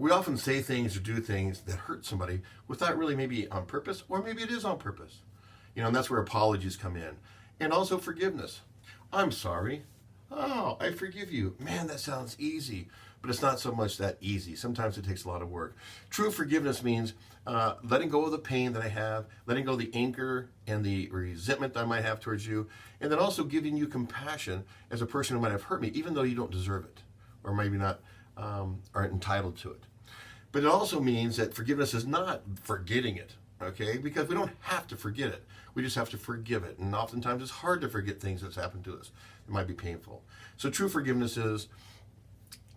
we often say things or do things that hurt somebody without really maybe on purpose, or maybe it is on purpose. And that's where apologies come in. And also forgiveness. I'm sorry. Oh, I forgive you. Man, that sounds easy, but it's not so much that easy. Sometimes it takes a lot of work. True forgiveness means letting go of the pain that I have, letting go of the anger and the resentment that I might have towards you, and then also giving you compassion as a person who might have hurt me, even though you don't deserve it, or maybe not aren't entitled to it. But it also means that forgiveness is not forgetting it, okay? Because we don't have to forget it. We just have to forgive it. And oftentimes it's hard to forget things that's happened to us. It might be painful. So true forgiveness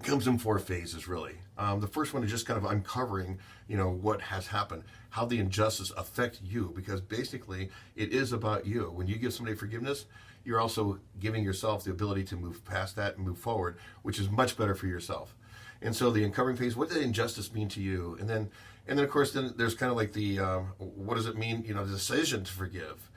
comes in 4 phases, really. The first one is just kind of uncovering, what has happened, how the injustice affect you, because basically it is about you. When you give somebody forgiveness, you're also giving yourself the ability to move past that and move forward, which is much better for yourself. And so the uncovering phase, what did injustice mean to you? And then of course, then there's kind of like the, what does it mean, the decision to forgive?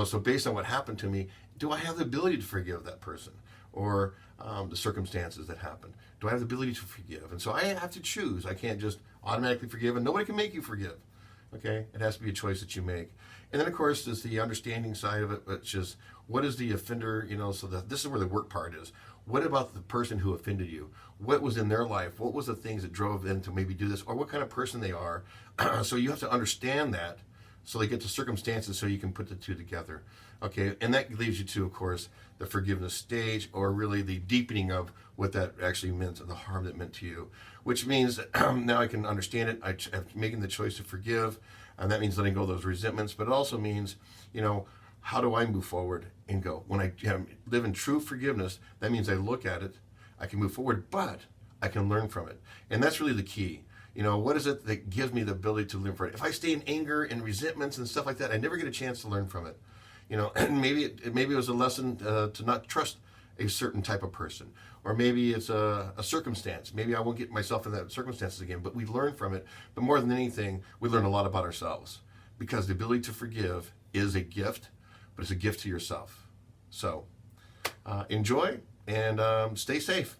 So based on what happened to me, do I have the ability to forgive that person? Or the circumstances that happened? Do I have the ability to forgive? And so I have to choose. I can't just automatically forgive, and nobody can make you forgive. Okay? It has to be a choice that you make. And then, of course, there's the understanding side of it, which is, what is the offender, so this is where the work part is. What about the person who offended you? What was in their life? What was the things that drove them to maybe do this? Or what kind of person they are? So you have to understand that, so they get to circumstances so you can put the two together. Okay, and that leads you to, of course, the forgiveness stage, or really the deepening of what that actually meant, and the harm that meant to you. Which means now I can understand it. I'm making the choice to forgive, and that means letting go of those resentments. But it also means, how do I move forward and go? When I live in true forgiveness, that means I look at it, I can move forward, but I can learn from it. And that's really the key. What is it that gives me the ability to learn from it? If I stay in anger and resentments and stuff like that, I never get a chance to learn from it. And maybe it was a lesson to not trust a certain type of person. Or maybe it's a circumstance. Maybe I won't get myself in that circumstances again, but we learn from it. But more than anything, we learn a lot about ourselves. Because the ability to forgive is a gift, but it's a gift to yourself. So enjoy and stay safe.